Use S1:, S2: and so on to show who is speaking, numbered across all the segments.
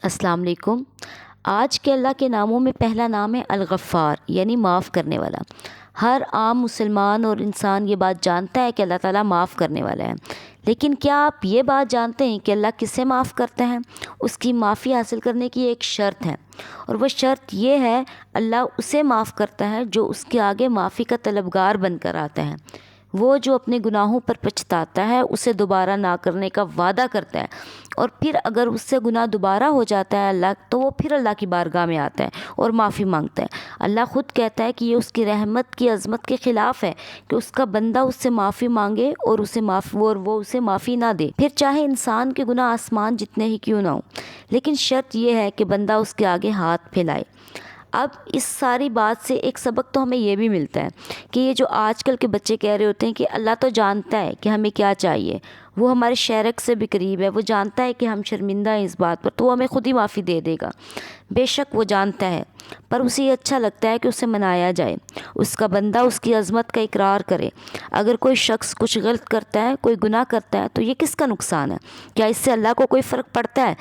S1: السلام علیکم۔ آج کے اللہ کے ناموں میں پہلا نام ہے الغفار، یعنی معاف کرنے والا۔ ہر عام مسلمان اور انسان یہ بات جانتا ہے کہ اللہ تعالیٰ معاف کرنے والا ہے، لیکن کیا آپ یہ بات جانتے ہیں کہ اللہ کسے معاف کرتا ہے؟ اس کی معافی حاصل کرنے کی ایک شرط ہے، اور وہ شرط یہ ہے، اللہ اسے معاف کرتا ہے جو اس کے آگے معافی کا طلبگار بن کر آتا ہے۔ وہ جو اپنے گناہوں پر پچھتاتا ہے، اسے دوبارہ نہ کرنے کا وعدہ کرتا ہے، اور پھر اگر اس سے گناہ دوبارہ ہو جاتا ہے تو وہ پھر اللہ کی بارگاہ میں آتا ہے اور معافی مانگتا ہے۔ اللہ خود کہتا ہے کہ یہ اس کی رحمت کی عظمت کے خلاف ہے کہ اس کا بندہ اس سے معافی مانگے اور وہ اسے معافی نہ دے، پھر چاہے انسان کے گناہ آسمان جتنے ہی کیوں نہ ہوں، لیکن شرط یہ ہے کہ بندہ اس کے آگے ہاتھ پھیلائے۔ اب اس ساری بات سے ایک سبق تو ہمیں یہ بھی ملتا ہے کہ یہ جو آج کل کے بچے کہہ رہے ہوتے ہیں کہ اللہ تو جانتا ہے کہ ہمیں کیا چاہیے، وہ ہمارے شرک سے بھی قریب ہے، وہ جانتا ہے کہ ہم شرمندہ ہیں اس بات پر، تو وہ ہمیں خود ہی معافی دے دے گا۔ بے شک وہ جانتا ہے، پر اسے یہ اچھا لگتا ہے کہ اسے منایا جائے، اس کا بندہ اس کی عظمت کا اقرار کرے۔ اگر کوئی شخص کچھ غلط کرتا ہے، کوئی گناہ کرتا ہے، تو یہ کس کا نقصان ہے؟ کیا اس سے اللہ کو کوئی فرق پڑتا ہے؟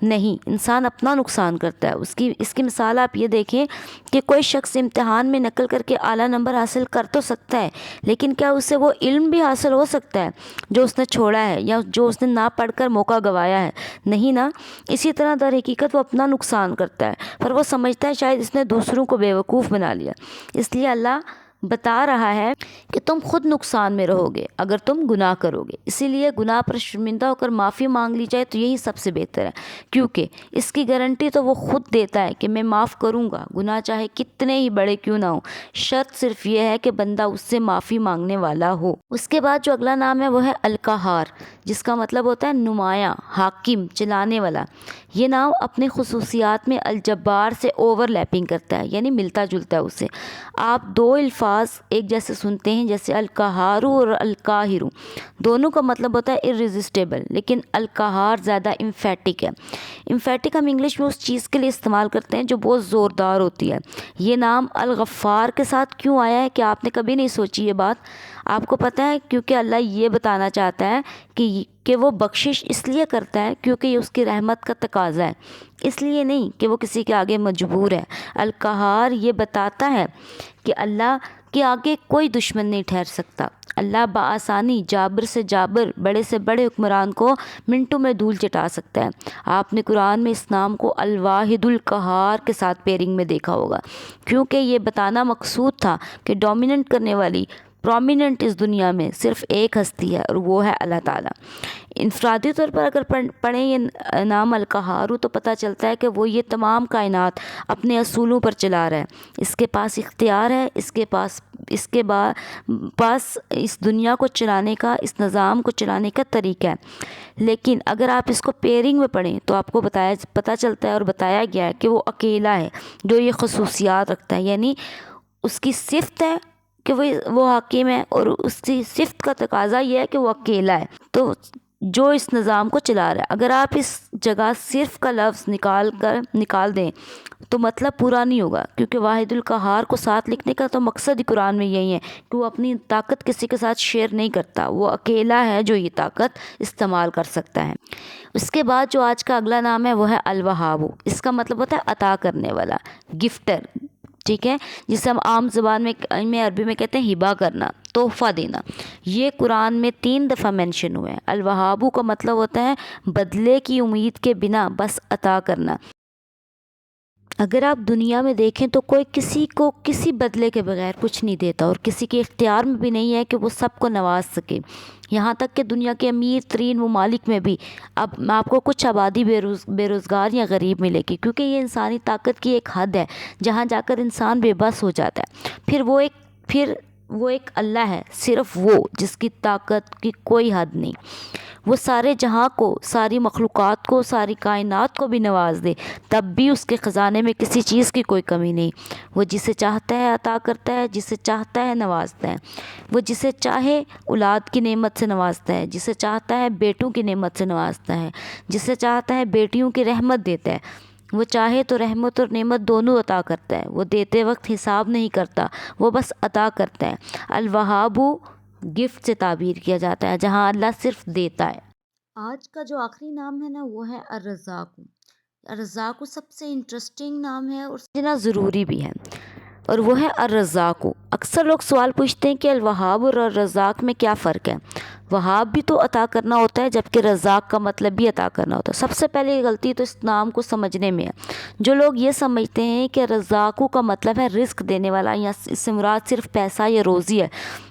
S1: نہیں، انسان اپنا نقصان کرتا ہے۔ اس کی مثال آپ یہ دیکھیں کہ کوئی شخص امتحان میں نقل کر کے اعلیٰ نمبر حاصل کر تو سکتا ہے، لیکن کیا اسے وہ علم بھی حاصل ہو سکتا ہے جو اس نے چھوڑا ہے یا جو اس نے نہ پڑھ کر موقع گوایا ہے؟ نہیں نا۔ اسی طرح در حقیقت وہ اپنا نقصان کرتا ہے، پر وہ سمجھتا ہے شاید اس نے دوسروں کو بیوقوف بنا لیا۔ اس لیے اللہ بتا رہا ہے کہ تم خود نقصان میں رہو گے اگر تم گناہ کرو گے۔ اسی لیے گناہ پر شرمندہ ہو کر معافی مانگ لی جائے تو یہی سب سے بہتر ہے، کیونکہ اس کی گارنٹی تو وہ خود دیتا ہے کہ میں معاف کروں گا، گناہ چاہے کتنے ہی بڑے کیوں نہ ہوں۔ شرط صرف یہ ہے کہ بندہ اس سے معافی مانگنے والا ہو۔ اس کے بعد جو اگلا نام ہے وہ ہے القہار، جس کا مطلب ہوتا ہے نمایاں، حاکم، چلانے والا۔ یہ نام اپنے خصوصیات میں الجبار سے اوور لیپنگ کرتا ہے، یعنی ملتا جلتا ہے اسے۔ آپ دو الفاظ ایک جیسے سنتے ہیں، جیسے القہار اور القاہر، دونوں کا مطلب ہوتا ہے irresistible، لیکن القہار زیادہ امفیٹک ہے۔ امفیٹک ہم انگلش میں اس چیز کے لیے استعمال کرتے ہیں جو بہت زوردار ہوتی ہے۔ یہ نام الغفار کے ساتھ کیوں آیا ہے کہ آپ نے کبھی نہیں سوچی یہ بات؟ آپ کو پتہ ہے، کیونکہ اللہ یہ بتانا چاہتا ہے کہ وہ بخشش اس لیے کرتا ہے کیونکہ یہ اس کی رحمت کا تقاضا ہے، اس لیے نہیں کہ وہ کسی کے آگے مجبور ہے۔ القہار یہ بتاتا ہے کہ اللہ کے آگے کوئی دشمن نہیں ٹھہر سکتا۔ اللہ بآسانی جابر سے جابر، بڑے سے بڑے حکمران کو منٹوں میں دھول چٹا سکتا ہے۔ آپ نے قرآن میں اس نام کو الواحد القہار کے ساتھ پیرنگ میں دیکھا ہوگا، کیونکہ یہ بتانا مقصود تھا کہ ڈومیننٹ کرنے والی، پرومیننٹ اس دنیا میں صرف ایک ہستی ہے، اور وہ ہے اللہ تعالیٰ۔ انفرادی طور پر اگر پڑھیں یہ نام القہار تو پتہ چلتا ہے کہ وہ یہ تمام کائنات اپنے اصولوں پر چلا رہا ہے۔ اس کے پاس اختیار ہے، اس کے پاس اس دنیا کو چلانے کا، اس نظام کو چلانے کا طریقہ ہے۔ لیکن اگر آپ اس کو پیرنگ میں پڑھیں تو آپ کو پتہ چلتا ہے اور بتایا گیا ہے کہ وہ اکیلا ہے جو یہ خصوصیات رکھتا ہے، یعنی اس کی صفت ہے کہ وہ حاکم ہے، اور اس کی صفت کا تقاضا یہ ہے کہ وہ اکیلا ہے، تو جو اس نظام کو چلا رہا ہے۔ اگر آپ اس جگہ صرف کا لفظ نکال دیں تو مطلب پورا نہیں ہوگا، کیونکہ واحد القہار کو ساتھ لکھنے کا تو مقصد ہی قرآن میں یہی ہے کہ وہ اپنی طاقت کسی کے ساتھ شیئر نہیں کرتا، وہ اکیلا ہے جو یہ طاقت استعمال کر سکتا ہے۔ اس کے بعد جو آج کا اگلا نام ہے وہ ہے الوہاب، اس کا مطلب ہوتا ہے عطا کرنے والا، گفٹر، ٹھیک ہے، جسے ہم عام زبان میں عربی میں کہتے ہیں ہبہ کرنا، تحفہ دینا۔ یہ قرآن میں 3 دفعہ مینشن ہوا ہے۔ الوہابو کا مطلب ہوتا ہے بدلے کی امید کے بنا بس عطا کرنا۔ اگر آپ دنیا میں دیکھیں تو کوئی کسی کو کسی بدلے کے بغیر کچھ نہیں دیتا، اور کسی کے اختیار میں بھی نہیں ہے کہ وہ سب کو نواز سکے۔ یہاں تک کہ دنیا کے امیر ترین ممالک میں بھی اب آپ کو کچھ آبادی بے روزگار یا غریب ملے گی، کیونکہ یہ انسانی طاقت کی ایک حد ہے جہاں جا کر انسان بے بس ہو جاتا ہے۔ پھر وہ ایک اللہ ہے، صرف وہ جس کی طاقت کی کوئی حد نہیں، وہ سارے جہاں کو، ساری مخلوقات کو، ساری کائنات کو بھی نواز دے، تب بھی اس کے خزانے میں کسی چیز کی کوئی کمی نہیں۔ وہ جسے چاہتا ہے عطا کرتا ہے، جسے چاہتا ہے نوازتا ہے۔ وہ جسے چاہے اولاد کی نعمت سے نوازتا ہے، جسے چاہتا ہے بیٹوں کی نعمت سے نوازتا ہے، جسے چاہتا ہے بیٹیوں کی رحمت دیتا ہے۔ وہ چاہے تو رحمت اور نعمت دونوں عطا کرتا ہے۔ وہ دیتے وقت حساب نہیں کرتا، وہ بس عطا کرتا ہے۔ الوہاب گفٹ سے تعبیر کیا جاتا ہے جہاں اللہ صرف دیتا ہے۔ آج کا جو آخری نام ہے نا وہ ہے الرزاق، الرزاق سب سے انٹرسٹنگ نام ہے اور سمجھنا ضروری بھی ہے، اور وہ ہے الرزاق۔ اکثر لوگ سوال پوچھتے ہیں کہ الوہاب اور الرزاق میں کیا فرق ہے؟ وہاب بھی تو عطا کرنا ہوتا ہے، جبکہ رزاق کا مطلب بھی عطا کرنا ہوتا ہے۔ سب سے پہلے غلطی تو اس نام کو سمجھنے میں ہے۔ جو لوگ یہ سمجھتے ہیں کہ رزاق کا مطلب ہے رزق دینے والا، یا اس سے مراد صرف پیسہ یا روزی ہے،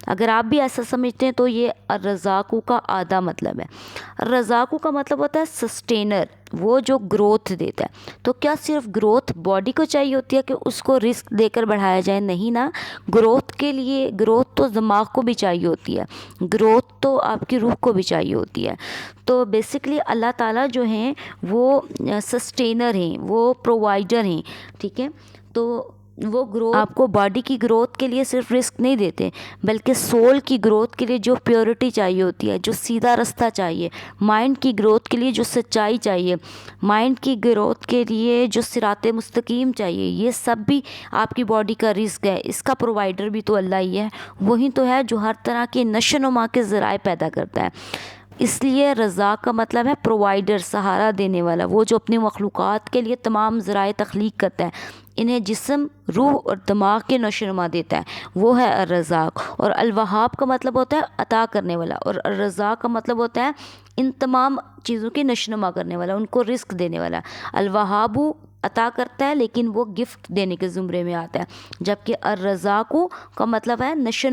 S1: اگر آپ بھی ایسا سمجھتے ہیں تو یہ الرزاق کا آدھا مطلب ہے۔ الرزاق کا مطلب ہوتا ہے سسٹینر، وہ جو گروتھ دیتا ہے۔ تو کیا صرف گروتھ باڈی کو چاہیے ہوتی ہے کہ اس کو رزق دے کر بڑھایا جائے؟ نہیں نا، گروتھ کے لیے گروتھ تو دماغ کو بھی چاہیے ہوتی ہے، گروتھ تو آپ کی روح کو بھی چاہیے ہوتی ہے۔ تو بیسکلی اللہ تعالیٰ جو ہیں وہ سسٹینر ہیں، وہ پرووائڈر ہیں، ٹھیک ہے؟ تو وہ گروتھ آپ کو باڈی کی گروتھ کے لیے صرف رزق نہیں دیتے، بلکہ سول کی گروتھ کے لیے جو پیورٹی چاہیے ہوتی ہے، جو سیدھا رستہ چاہیے، مائنڈ کی گروتھ کے لیے جو سچائی چاہیے، مائنڈ کی گروتھ کے لیے جو صراط مستقیم چاہیے، یہ سب بھی آپ کی باڈی کا رزق ہے۔ اس کا پرووائڈر بھی تو اللہ ہی ہے، وہی تو ہے جو ہر طرح کے نشو نما کے ذرائع پیدا کرتا ہے۔ اس لیے رزاق کا مطلب ہے پرووائڈر، سہارا دینے والا، وہ جو اپنی مخلوقات کے لیے تمام ذرائع تخلیق کرتا ہے، انہیں جسم، روح اور دماغ کے نشو نما دیتا ہے، وہ ہے الرزاق۔ اور الوہاب کا مطلب ہوتا ہے عطا کرنے والا، اور الرزاق کا مطلب ہوتا ہے ان تمام چیزوں کی نشو نما کرنے والا، ان کو رزق دینے والا۔ الوہاب عطا کرتا ہے لیکن وہ گفٹ دینے کے زمرے میں آتا ہے، جبکہ الرزاق کا مطلب ہے نشو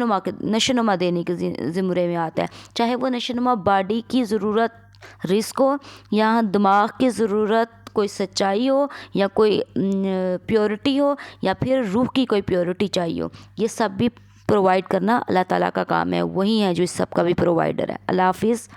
S1: نما دینے کے زمرے میں آتا ہے، چاہے وہ نشو نما باڈی کی ضرورت رزق ہو، یا دماغ کی ضرورت کوئی سچائی ہو، یا کوئی پیورٹی ہو، یا پھر روح کی کوئی پیورٹی چاہیے ہو، یہ سب بھی پرووائڈ کرنا اللہ تعالیٰ کا کام ہے، وہی ہے جو اس سب کا بھی پرووائڈر ہے۔ اللہ حافظ۔